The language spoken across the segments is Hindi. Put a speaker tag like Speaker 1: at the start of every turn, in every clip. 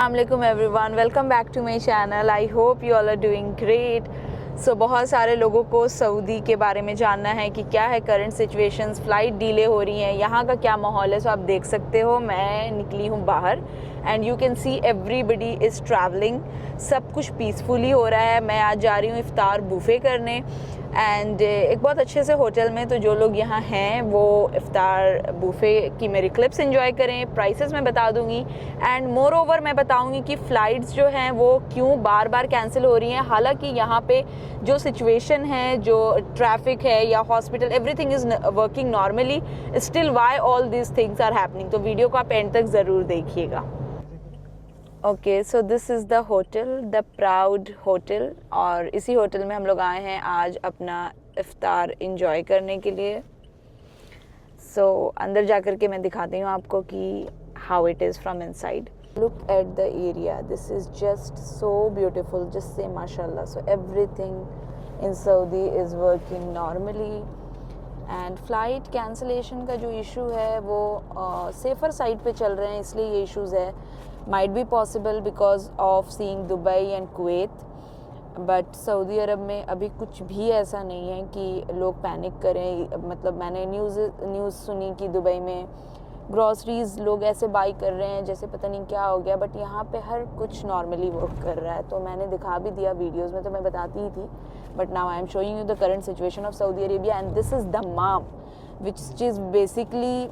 Speaker 1: Assalamualaikum everyone, welcome back to my channel. I hope you all are doing great. So बहुत सारे लोगों को सऊदी के बारे में जानना है कि क्या है करंट सिचुएशंस, फ़्लाइट डिले हो रही हैं, यहाँ का क्या माहौल है. सो आप देख सकते हो मैं निकली हूँ बाहर and you can see everybody is travelling. सब कुछ पीसफुली हो रहा है. मैं आज जा रही हूँ इफ्तार बूफे करने एंड एक बहुत अच्छे से होटल में. तो जो लोग यहाँ हैं वो इफ्तार बूफे की मेरी क्लिप्स एंजॉय करें. प्राइसेस मैं बता दूँगी एंड मोर ओवर मैं बताऊँगी कि फ़्लाइट्स जो हैं वो क्यों बार बार कैंसिल हो रही हैं. हालांकि यहाँ पे जो सिचुएशन है, जो ट्रैफिक है या hospital, everything is working normally. Still why all this things are happening. तो वीडियो को आप एंड तक ज़रूर देखिएगा. Okay, so this is the hotel, the proud hotel. और इसी होटल में हम लोग आए हैं आज अपना इफ्तार इंजॉय करने के लिए. सो अंदर जा कर के मैं दिखाती हूँ आपको कि how it is from inside. Look at the area. This is just so beautiful. Just say mashallah. So everything in Saudi is working normally. And flight cancellation का जो इशू है वो सेफ़र साइड पे चल रहे हैं, इसलिए ये इश्यूज़ है. Might be possible because of seeing Dubai and Kuwait. But Saudi अरब में अभी कुछ भी ऐसा नहीं है कि लोग पैनिक करें. मतलब मैंने न्यूज़ सुनी कि दुबई में ग्रॉसरीज़ लोग ऐसे बाई कर रहे हैं जैसे पता नहीं क्या हो गया. बट यहाँ पे हर कुछ नॉर्मली वर्क कर रहा है. तो मैंने दिखा भी दिया वीडियोस में, तो मैं बताती ही थी. But now I am showing you the current situation of Saudi Arabia and this is Dammam which is basically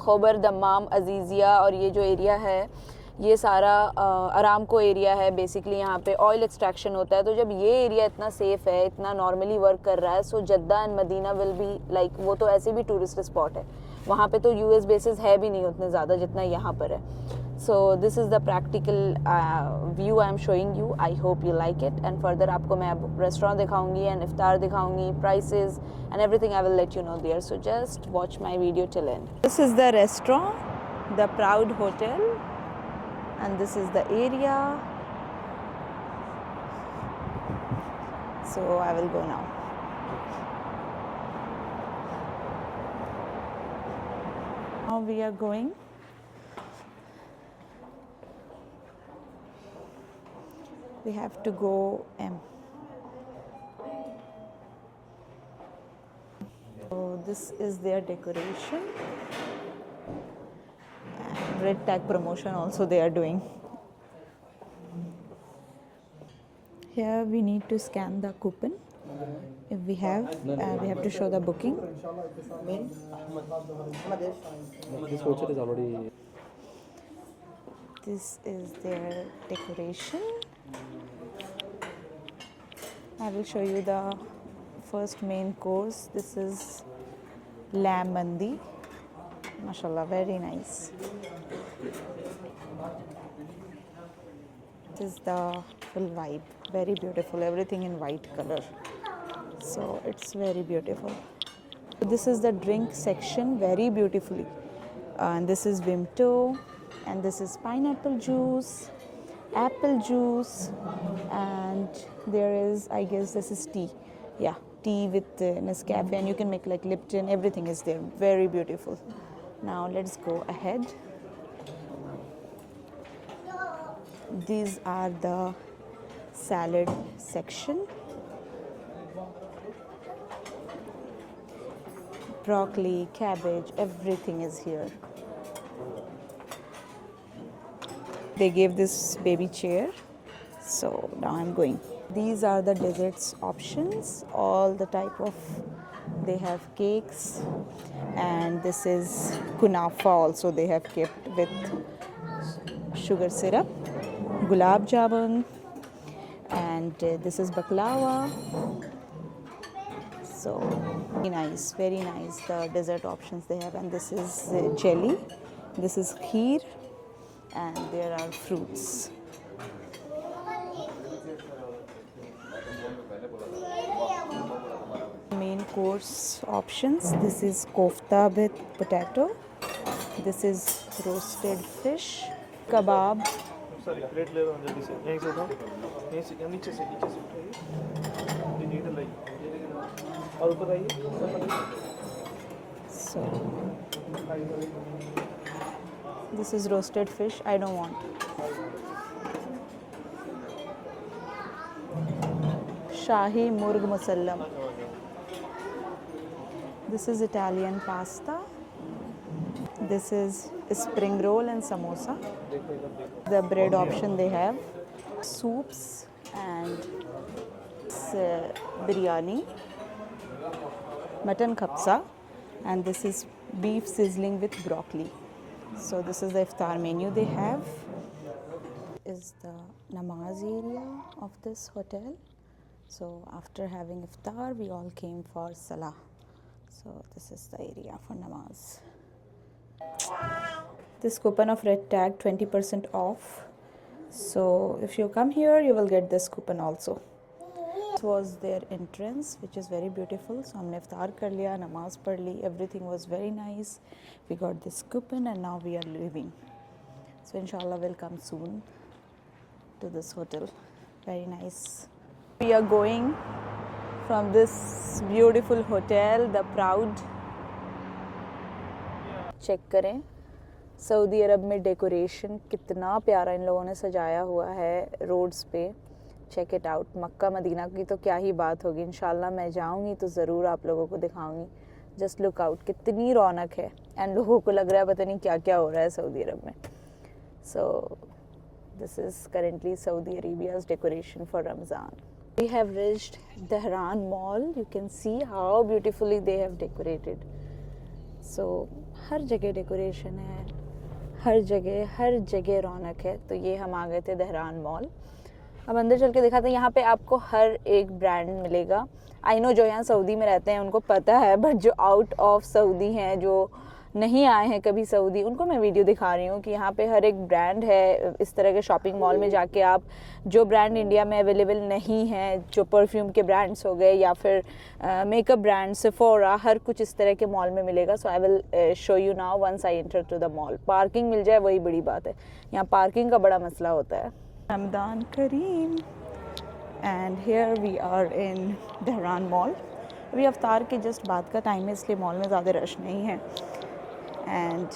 Speaker 1: Khyber Dammam Aziziyah. और ये जो एरिया है ये सारा अरामको एरिया है. बेसिकली यहाँ पे ऑयल एक्सट्रैक्शन होता है. तो जब ये एरिया इतना सेफ़ है, इतना नॉर्मली वर्क कर रहा है, so Jeddah and Medina will be like, वो तो ऐसे भी टूरिस्ट स्पॉट है. वहाँ पे तो यूएस बेसिस है भी नहीं उतने ज़्यादा जितना यहाँ पर है. So this is the practical view I am showing you. I hope you like it. And further आपको मैं अब रेस्टोरेंट दिखाऊंगी एंड इफ्तार दिखाऊंगी, prices and everything I will let you know there. So just watch my video till end. This is the restaurant, the proud hotel, and this is the area. So I will go now. Now we are going. We have to go So this is their decoration. Red tag promotion also they are doing. Here we need to scan the coupon. If we have to show the booking.
Speaker 2: This voucher is already.
Speaker 1: This is their decoration. I will show you the first main course. This is lamb mandi. Mashallah, very nice. This is the full vibe, very beautiful, everything in white color, so it's very beautiful. This is the drink section, very beautifully. And this is Vimto, and this is pineapple juice, apple juice, and there is, I guess this is tea. Yeah, tea with Nescafe, and you can make like Lipton, everything is there, very beautiful. Now let's go ahead. These are the salad section. Broccoli, cabbage, everything is here. They gave this baby chair. So now I'm going. These are the desserts options, all the type of, they have cakes, and this is kunafa also they have kept with sugar syrup, gulab jamun, and this is baklava. So very nice the dessert options they have. And this is jelly, this is kheer, and there are fruits. Main course options, this is kofta with potato, this is roasted fish, kebab.
Speaker 2: Sorry, plate ले लो जल्दी से. यहीं से उठाओ. यहीं से नीचे से उठाइए. ये इधर लाइए. और ऊपर आइए.
Speaker 1: So This is roasted fish. I don't want. Shahi Murg Musallam. This is Italian pasta. This is spring roll and samosa. The bread option they have. Soups and biryani. Mutton kapsa. And this is beef sizzling with broccoli. So this is the iftar menu they have. Is the namaz area of this hotel. So after having iftar, we all came for salah. So this is the area for namaz. This coupon of red tag 20% off. So if you come here, you will get this coupon also. This was their entrance, which is very beautiful. So हमने iftar कर लिया, namaz पढ़ ली, everything was very nice. We got this coupon and now we are leaving. So inshallah we'll come soon to this hotel. Very nice. We are going from this beautiful hotel, the Proud. Check करें सऊदी अरब में डेकोरेशन कितना प्यारा इन लोगों ने सजाया हुआ है रोड्स पे. Check it out. मक्का मदीना की तो क्या ही बात होगी. इंशाल्लाह मैं जाऊंगी तो ज़रूर आप लोगों को दिखाऊंगी. जस्ट लुक आउट, कितनी रौनक है. एंड लोगों को लग रहा है पता नहीं क्या क्या हो रहा है सऊदी अरब में. So this is currently Saudi Arabia's decoration for Ramzan. We have reached Dhahran Mall. You can see how beautifully they have decorated. So हर जगह डेकोरेशन है, हर जगह रौनक है. तो ये हम आ गए थे दहरान मॉल. अब अंदर चल के दिखाते हैं. यहाँ पे आपको हर एक ब्रांड मिलेगा. आई नो जो यहाँ सऊदी में रहते हैं उनको पता है, बट जो आउट ऑफ सऊदी हैं, जो नहीं आए हैं कभी सऊदी, उनको मैं वीडियो दिखा रही हूँ कि यहाँ पे हर एक ब्रांड है. इस तरह के शॉपिंग मॉल में जाके आप जो ब्रांड इंडिया में अवेलेबल नहीं है, जो परफ्यूम के ब्रांड्स हो गए या फिर मेकअप ब्रांड, सेफोरा, हर कुछ इस तरह के मॉल में मिलेगा. So I will show you now once I enter to the mall. Parking मिल जाए वही बड़ी बात है. यहाँ पार्किंग का बड़ा मसला होता है. रमदान करीम. And here we are in Dhahran mall. अभी अफ्तार के जस्ट बाद का टाइम है, इसलिए मॉल में ज़्यादा रश नहीं है. And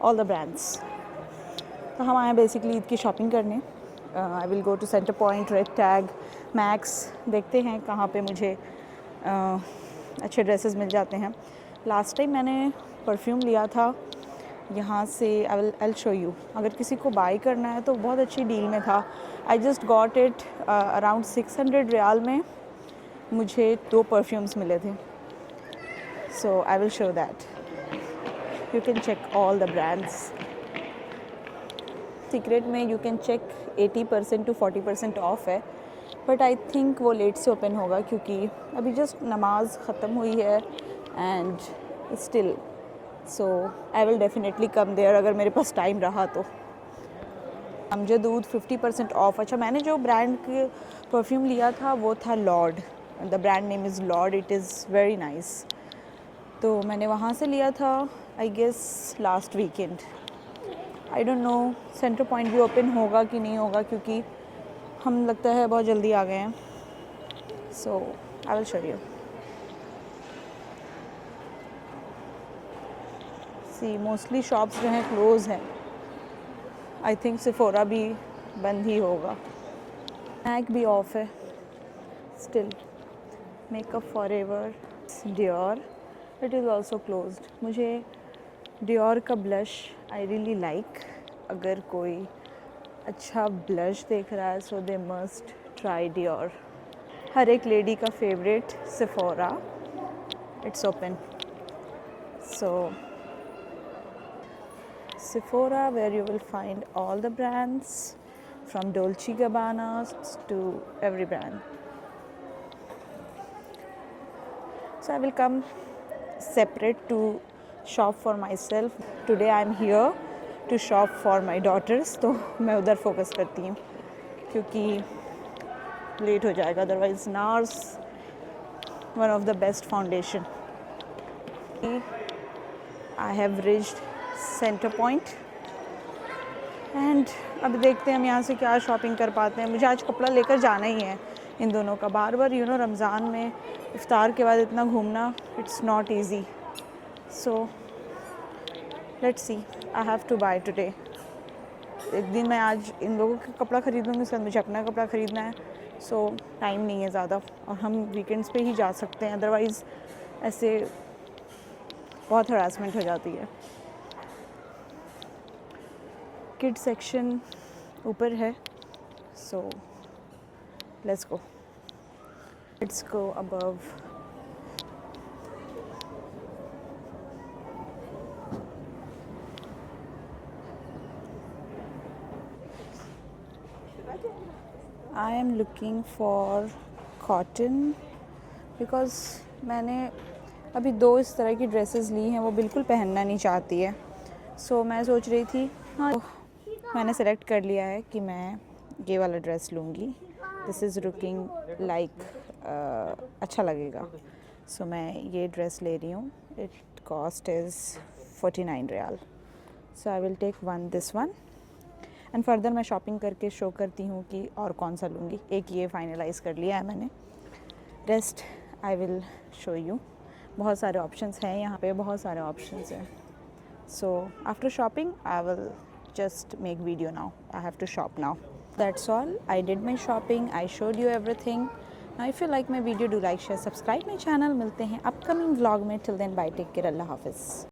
Speaker 1: all the brands. तो हम आए बेसिकली ईद की शॉपिंग करने. I will go to Centre Point, Red Tag, Max. देखते हैं कहाँ पे मुझे अच्छे ड्रेसेस मिल जाते हैं. लास्ट टाइम मैंने परफ्यूम लिया था यहाँ से. I show you. अगर किसी को बाई करना है तो बहुत अच्छी डील में था. I just got it around 600 riyal में. मुझे 2 परफ्यूम्स मिले थे. So I will show that. You can check all the brands. Secret में you can check 80% to 40% off है. बट आई थिंक वो लेट से ओपन होगा क्योंकि अभी जस्ट नमाज ख़त्म हुई है. And still so I will definitely come there अगर मेरे पास टाइम रहा तो. अमजदूद 50% ऑफ. अच्छा, मैंने जो ब्रांड के परफ्यूम लिया था वो था Lord. The brand name is Lord. It is very nice. तो मैंने वहाँ से लिया था I guess last weekend. I don't know Centre Point भी ओपन होगा कि नहीं होगा क्योंकि हम लगता है बहुत जल्दी आ गए हैं. So I will show you. See mostly shops जो हैं क्लोज हैं. आई थिंक सेफोरा भी बंद ही होगा. मैक भी ऑफ है. Still Makeup Forever, Dior, it is also closed. मुझे डियोर का ब्लश आई रियली लाइक. अगर कोई अच्छा ब्लश देख रहा है so they must try Dior. हर एक लेडी का favourite Sephora. It's open. So Sephora where you will find all the brands from Dolce Gabbana to every brand. So I will come separate to shop for myself. Today I am here to shop for my daughters. तो मैं उधर फोकस करती हूँ क्योंकि लेट हो जाएगा. Otherwise NARS one of the best foundation. I have reached center point and अब देखते हैं हम यहाँ से क्या शॉपिंग कर पाते हैं. मुझे आज कपड़ा लेकर जाना ही है इन दोनों का. बार बार यू नो रमज़ान में इफ्तार के बाद इतना घूमना it's not easy. So let's see, I have to buy today. एक दिन मैं आज इन लोगों का कपड़ा ख़रीदूँगी, उसके बाद मुझे अपना कपड़ा ख़रीदना है। सो टाइम नहीं है ज़्यादा, और हम वीकेंड्स पे ही जा सकते हैं, अदरवाइज़ ऐसे बहुत हरासमेंट हो जाती है। किड सेक्शन ऊपर है, so let's go above. I am looking for cotton because मैंने अभी 2 इस तरह की ड्रेसेस ली हैं, वो बिल्कुल पहनना नहीं चाहती है। सो मैं सोच रही थी, हाँ मैंने सेलेक्ट कर लिया है कि मैं ये वाला ड्रेस लूँगी। दिस इज़ लुकिंग लाइक अच्छा लगेगा। सो मैं ये ड्रेस ले रही हूँ। It cost is 49 riyal. So I will take this one and further मैं शॉपिंग करके शो करती हूँ कि और कौन सा लूँगी। एक ये फाइनलाइज़ कर लिया है मैंने, rest I will show you. बहुत सारे ऑप्शंस हैं यहाँ पे, बहुत सारे ऑप्शंस हैं। So after shopping I will just make video now. I have to shop now. That's all. I did my shopping. I showed you everything. Now if you like my video, do like, share, subscribe my channel. मिलते हैं upcoming vlog में. Till then, bye. Take care. Allah Hafiz.